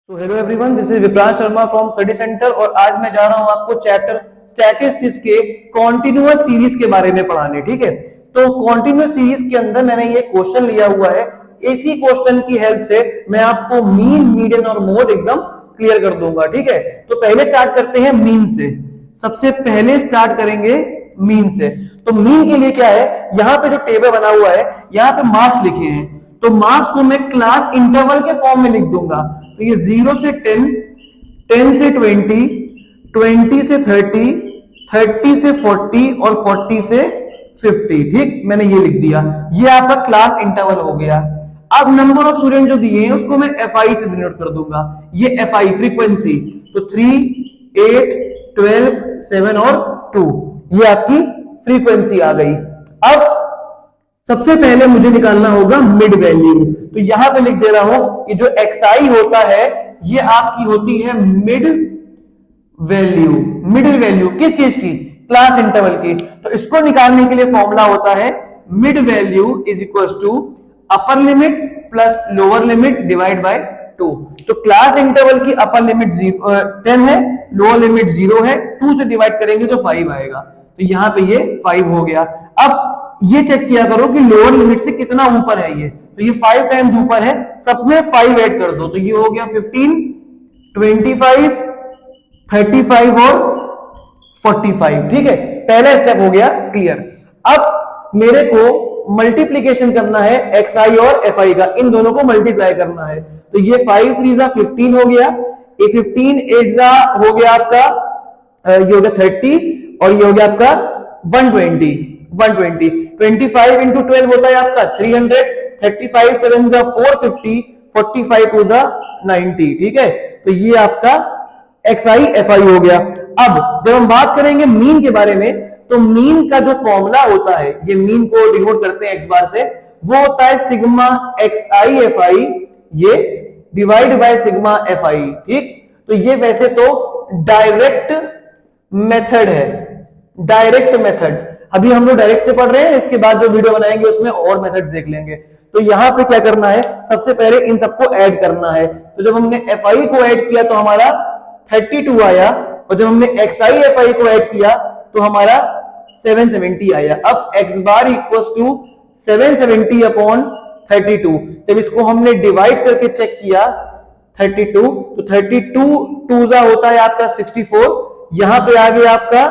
तो hello everyone, this is Vipransh Sharma from study centre और आज मैं जा रहा हूं आपको चैप्टर स्टैटिस्टिक्स के कॉन्टिन्यूअस सीरीज के बारे में पढ़ाने। ठीक है, तो कॉन्टिन्यूअस सीरीज के अंदर मैंने ये क्वेश्चन लिया हुआ है। इसी क्वेश्चन की हेल्प से मैं आपको मीन, मीडियन और मोड एकदम क्लियर कर दूंगा। ठीक है, तो पहले स्टार्ट करते हैं मीन से। सबसे पहले स्टार्ट करेंगे मीन से। तो मीन के लिए क्या है, यहाँ पे जो टेबल बना हुआ है, यहाँ पे मार्क्स लिखे हैं, तो मार्क्स को मैं क्लास इंटरवल के फॉर्म में लिख दूंगा। तो ये 0 से 10, 10 से 20, 20 से 30, 30 से 40 और 40 से 50। ठीक, मैंने ये लिख दिया। ये आपका क्लास इंटरवल हो गया। अब नंबर ऑफ स्टूडेंट जो दिए हैं उसको मैं FI से डिनोट कर दूंगा। ये FI फ्रीक्वेंसी, तो 3, 8, 12, 7 और 2, ये आपकी फ्रीक्वेंसी आ गई। अब सबसे पहले मुझे निकालना होगा मिड वैल्यू। तो यहां पे लिख दे रहा हूं कि जो XI होता है ये आपकी होती है मिड वैल्यू। मिडिल वैल्यू किस चीज की? क्लास इंटरवल की। तो इसको निकालने के लिए फॉर्मूला होता है mid value is equal to upper limit plus lower limit divide by 2। तो क्लास इंटरवल की अपर लिमिट 10 है, लोअर लिमिट 0 है, 2 से डिवाइड करेंगे तो 5 आएगा। तो यहां पे ये 5 हो गया। अब ये चेक किया करो कि लोअर लिमिट से कितना ऊपर है ये। तो ये 5 टाइम्स ऊपर है, सब में 5 ऐड कर दो। तो ये हो गया 15, 25, 35 और 45। ठीक है, पहला स्टेप हो गया क्लियर। अब मेरे को मल्टीप्लीकेशन करना है XI और FI का, इन दोनों को मल्टीप्लाई करना है। तो ये 5 3 जा 15 हो गया, ये 15 8 जा हो गया आपका, ये हो गया 30 और ये हो गया आपका 120। 25 इंटू 12 होता है आपका 300, 35 7 जा 450, 45 2 जा 90। ठीक है, तो ये आपका XI FI हो गया। अब जब हम बात करेंगे मीन के बारे में, तो मीन का जो फॉर्मूला होता है, ये मीन को डिनोट करते हैं X बार से, वो होता है सिग्मा XI FI ये डिवाइड बाय सिग्मा FI। ठीक, तो ये वैसे तो डायरेक्ट मेथड है, डायरेक्ट मेथड। अभी हम लोग डायरेक्ट से पढ़ रहे हैं, इसके बाद जो वीडियो बनाएंगे उसमें और मेथड्स देख लेंगे। तो यहां पे क्या करना है, सबसे पहले इन सबको ऐड करना है। तो जब हमने FI को ऐड किया तो हमारा 32 आया, और जब हमने XI FI को ऐड किया तो हमारा 770 आया। अब x bar equal to 770 upon 32। जब इसको हमने डिवाइड करके चेक किया 32, तो 32 2 जा होता है आपका 64। यहां पे आ गया आपका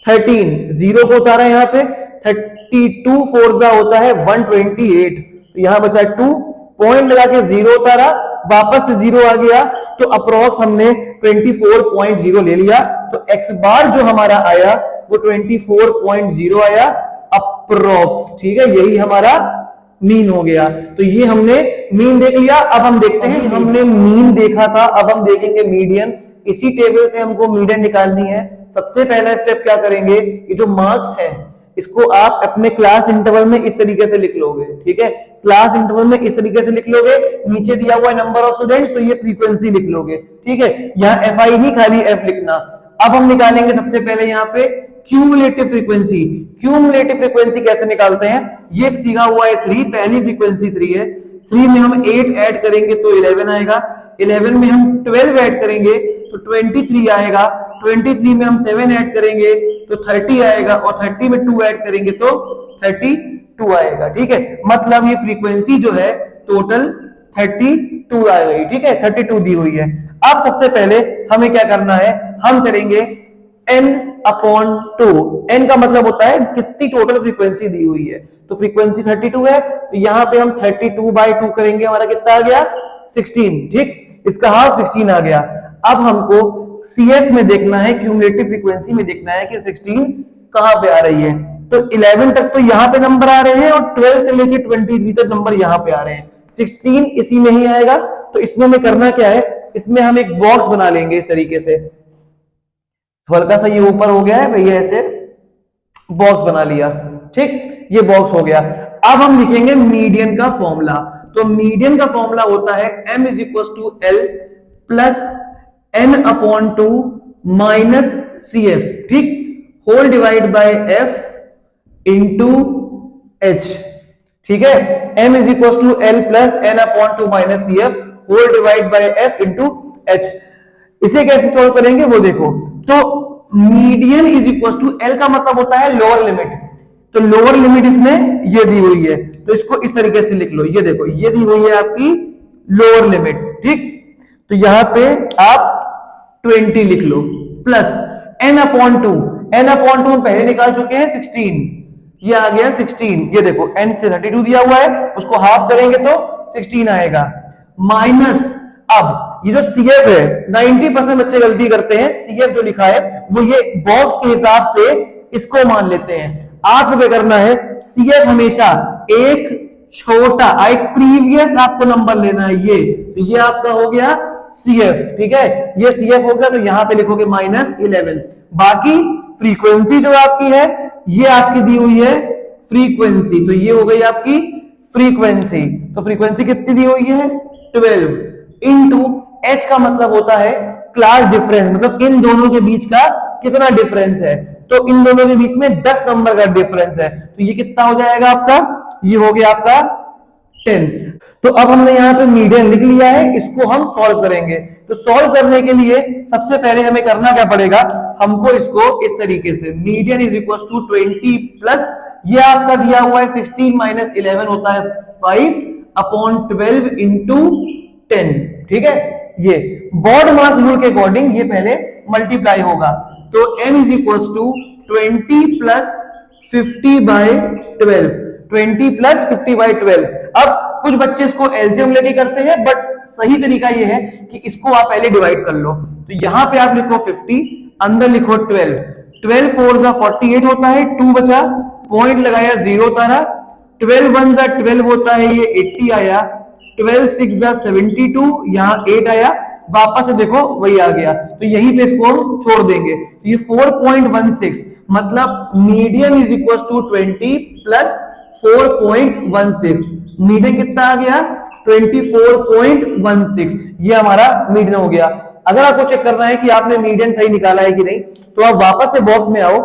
13, जीरो को उतारा यहां पे, 32 4 जा होता है 128। तो यहां बचा 2, पॉइंट लगा के 0 उतारा, वापस से 0 आ गया, तो अप्रोक्स हमने 24.0 ले लिया। तो x बार जो हमारा आया वो 24.0 आया अप्रोक्स। ठीक है, यही हमारा मीन हो गया। तो ये हमने मीन देख लिया। अब हम देखते हैं, हमने मीन देखा था, अब हम देखेंगे मीडियन। इसी टेबल से हमको मीडियन निकालनी है। सबसे पहला स्टेप क्या करेंगे, ये जो मार्क्स है इसको आप अपने क्लास इंटरवल में इस तरीके से लिख लोगे। ठीक है, क्लास इंटरवल में इस तरीके से लिख लोगे। नीचे दिया हुआ है नंबर ऑफ स्टूडेंट्स, तो ये फ्रीक्वेंसी लिख लोगे। ठीक है, यहाँ FI नहीं, खाली F लिखना। अब हम निकालेंगे सबसे पहले यहाँ पे क्यूमुलेटिव फ्रीक्वेंसी। क्यूमुलेटिव फ्रीक्वेंसी कैसे निकालते हैं, ये दिया हुआ है 3, पहली फ्रीक्वेंसी 3 है। 3 में हम 8 ऐड करेंगे तो 11 आएगा, 11 में हम 12 ऐड करेंगे तो 23 आएगा, 23 में हम 7 ऐड करेंगे तो 30 आएगा, और 30 में 2 ऐड करेंगे तो 32 आएगा। ठीक है, मतलब ये फ्रीक्वेंसी जो है टोटल 32 आ गई। ठीक है, 32 दी हुई है। अब सबसे पहले हमें क्या करना है, हम करेंगे n अपॉन 2। n का मतलब होता है कितनी टोटल फ्रीक्वेंसी दी हुई है। तो फ्रीक्वेंसी 32 है, तो यहां पे हम 32/2 करेंगे, हमारा कितना आ गया 16। ठीक, इसका हाफ 16 आ गया। अब हमको CF में देखना है, क्यूमुलेटिव फ्रीक्वेंसी में देखना है कि 16 कहां पे आ रही है। तो 11 तक तो यहां पे नंबर आ रहे हैं, और 12 से लेके 23 तक नंबर यहां पे आ रहे हैं। 16 इसी में ही आएगा। तो इसमें हमें करना क्या है, इसमें हम एक बॉक्स बना लेंगे इस तरीके से। हल्का सा ये ऊपर हो गया है भैया, ऐसे बॉक्स बना लिया। ठीक, ये बॉक्स हो गया। अब हम लिखेंगे मीडियन का फॉर्मूला। तो मीडियन का फॉर्मूला होता है m is equal to L plus n upon 2 minus CF। ठीक, whole divide by F into H। ठीक है, m is equal to L plus n upon 2 minus CF whole divide by F into H. इसे कैसे solve करेंगे वो देखो। तो median is equal to L का मतलब होता है लोअर लिमिट, तो लोअर लिमिट इसमें ये दी हुई है, तो इसको इस तरीके से लिख लो। ये देखो ये दी हुई है आपकी लोअर लिमिट, ठीक। तो यहां पे आप 20 लिख लो plus n upon two, n upon two हम पहले निकाल चुके हैं 16, ये आ गया 16। ये देखो n से 32 दिया हुआ है, उसको हाफ करेंगे तो 16 आएगा, माइनस अब ये जो CF है 90% बच्चे गलती करते हैं, CF जो लिखा है वो ये बॉक्स के हिसाब से इसको मान लेते हैं। आपको क्या करना है, CF हमेशा एक छोटा एक प्रीवियस आपको नंबर लेना है, ये आपका हो गया CF, ठीक है। ये CF हो गया तो यहां पे लिखोगे -11। बाकी फ्रीक्वेंसी जो आपकी है ये आपकी दी हुई है फ्रीक्वेंसी, तो ये हो गई आपकी फ्रीक्वेंसी। तो फ्रीक्वेंसी कितनी दी हुई है 12 इंटू एच का मतलब होता है क्लास डिफरेंस, मतलब इन दोनों के बीच का कितना डिफरेंस है। तो इन दोनों के बीच में 10 नंबर का डिफरेंस है, तो ये कितना हो जाएगा आपका, ये हो गया आपका 10। तो अब हमने यहाँ पे मीडियन लिख लिया है, इसको हम सॉल्व करेंगे। तो सॉल्व करने के लिए सबसे पहले हमें करना क्या पड़ेगा, हमको इसको इस तरीके से median is equal to 20 plus ये आपका दिया हुआ है 16 माइनस 11 होता है 5 अपॉन 12 इंटू 10, ठीक है। ये बॉड मास रूल के अकॉर्डिंग ये पहले मल्टीप्लाई होगा, तो m is equal to 20 plus 50 by 12, 20 plus 50 by 12। अब कुछ बच्चे इसको एलसीएम लेके करते हैं, बट सही तरीका ये है कि इसको आप पहले डिवाइड कर लो। तो यहां पे आप लिखो 50, अंदर लिखो 12, 12 4 जा 48 होता है, 2 बचा, पॉइंट लगाया 0 उतारा, 12 1 जा 12 होता है, ये 80 आया, 12 6 जा 72, यहाँ 8 आया, वापस से देखो वही आ गया, तो यहीं पे इसको हम छोड़ देंगे। तो ये 4.16 मतलब median is equal to 20 plus 4.16, median कितना आ गया 24.16, ये हमारा मीडियन हो गया। अगर आपको चेक करना है कि आपने मीडियन सही निकाला है कि नहीं, तो आप वापस से बॉक्स में आओ,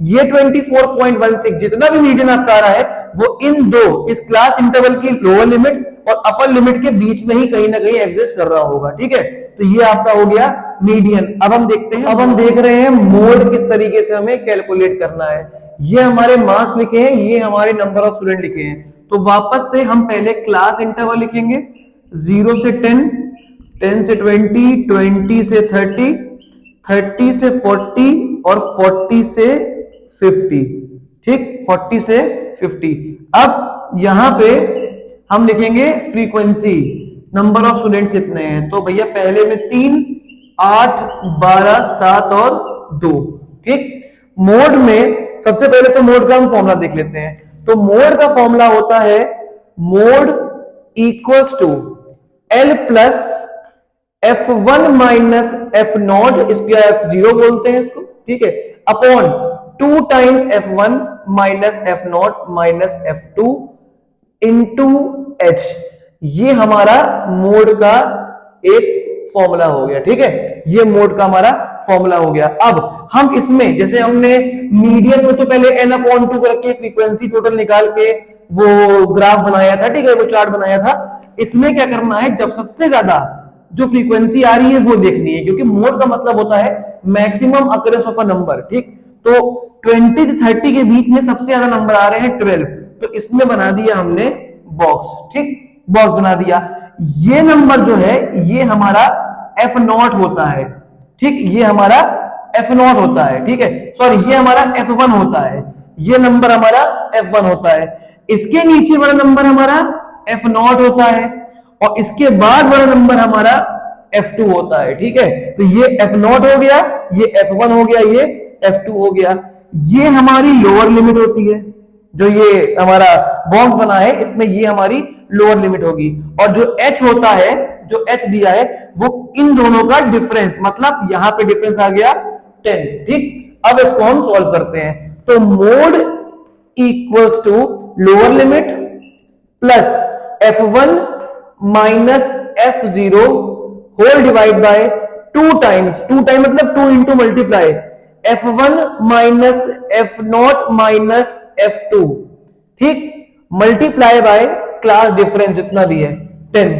ये 24.16 जितना भी मीडियन आपका आ रहा है वो इन दो इस क्लास इंटरवल की लोअर लिमिट और अपर लिमिट के बीच में ही कहीं ना कहीं एग्जिस्ट कर रहा होगा, ठीक है। तो ये आपका हो गया मीडियन। अब हम देखते हैं, अब हम देख रहे हैं मोड किस तरीके से हमें कैलकुलेट करना है। ये हमारे मार्क्स लिखे हैं, ये हमारे नंबर ऑफ स्टूडेंट लिखे हैं, तो वापस से हम पहले क्लास इंटरवल लिखेंगे 0 से 10, 10 से 20, 20 से 30, 30 से 40 और 40 से 50, ठीक, 40 से 50। अब यहां पे हम लिखेंगे फ्रीक्वेंसी, नंबर ऑफ स्टूडेंट्स कितने हैं, तो भैया पहले में 3, 8, 12, 7 और 2, ठीक। मोड में सबसे पहले तो मोड का हम फॉर्मूला देख लेते हैं। तो मोड का फॉर्मूला होता है mode equals to L plus F1 minus F0, इसको F0 बोलते हैं इसको, ठीक है, upon 2 times F1 minus F0 minus F2 into H। ये हमारा मोड का एक फॉर्मूला हो गया, ठीक है, ये मोड का हमारा फॉर्मूला हो गया। अब हम इसमें जैसे हमने मीडियन में तो पहले n अपॉन 2 करके फ्रीक्वेंसी टोटल निकाल के वो ग्राफ बनाया था, ठीक है, वो चार्ट बनाया था। इसमें क्या करना है, जब सबसे ज्यादा जो फ्रीक्वेंसी आ रही है वो देखनी है, क्योंकि मोड का मतलब होता है maximum occurrence of a number, ठीक। तो 20 से 30 के बीच में सबसे ज्यादा नंबर आ रहे हैं 12, तो इसमें बना दिया हमने बॉक्स, ठीक, बॉक्स बना दिया। ये नंबर जो है ये हमारा F0 होता है, ठीक, ये हमारा F0 होता है, ठीक है, सॉरी ये हमारा F1 होता है, ये नंबर हमारा F1 होता है। इसके नीचे वाला नंबर हमारा F0 होता है और इसके बाद वाला नंबर हमारा F2 होता है, ठीक है। तो ये F0 हो गया, ये F1 हो गया, ये F2 हो गया। ये हमारी लोअर लिमिट होती है, जो ये हमारा बॉक्स बना है इसमें ये हमारी लोअर लिमिट होगी, और जो H होता है, जो H दिया है वो इन दोनों का डिफरेंस, मतलब यहां पे डिफरेंस आ गया 10, ठीक। अब इसको हम सॉल्व करते हैं। तो mode equals to lower limit plus F1 minus F0 whole divide by 2 times, 2 time मतलब 2 into multiply F1 minus F0 minus F2, ठीक, मल्टीप्लाई बाय क्लास डिफरेंस जितना भी है 10,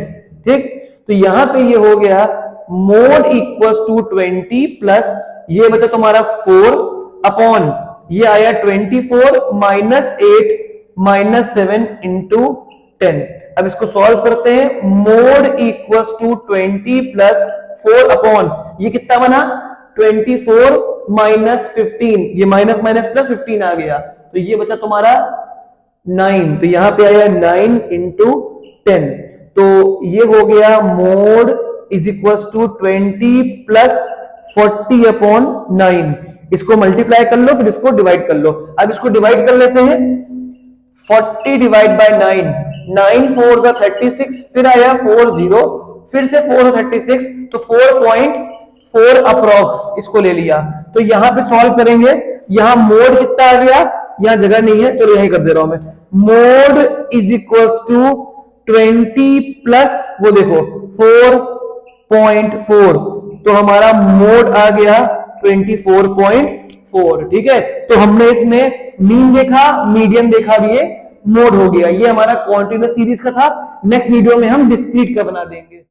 ठीक। तो यहां पे ये हो गया मोड इक्वल्स टू 20 प्लस ये बचा तुम्हारा 4 अपॉन ये आया 24 माइनस 8 माइनस 7 इंटू 10। अब इसको सॉल्व करते हैं। Mode equals to 20 plus 4 upon ये कितना बना 24 माइनस 15, ये माइनस माइनस प्लस 15 आ गया, तो ये बचा तुम्हारा 9, तो यहां पे आया 9 इंटू 10, तो ये हो गया mode is equal to 20 plus 40 upon 9। इसको मल्टीप्लाई कर लो, फिर इसको डिवाइड कर लो। अब इसको डिवाइड कर लेते हैं। 40 डिवाइड बाय 9, 9 4 जा 36, फिर आया 4 0, फिर से 4 36, तो 4.4 अप्रोक्स इसको ले लिया। तो यहां पे सॉल्व करेंगे, यहां मोड कितना आ गया, यहां जगह नहीं है, चलो यही कर दे रहा हूं मैं। Mode is equal to 20 plus वो देखो 4.4, तो हमारा मोड आ गया 24.4। ठीक है, तो हमने इसमें मीन देखा, मीडियन देखा, ये मोड हो गया। ये हमारा कॉन्टिन्यूअस सीरीज का था। नेक्स्ट वीडियो में हम डिस्क्रीट का बना देंगे।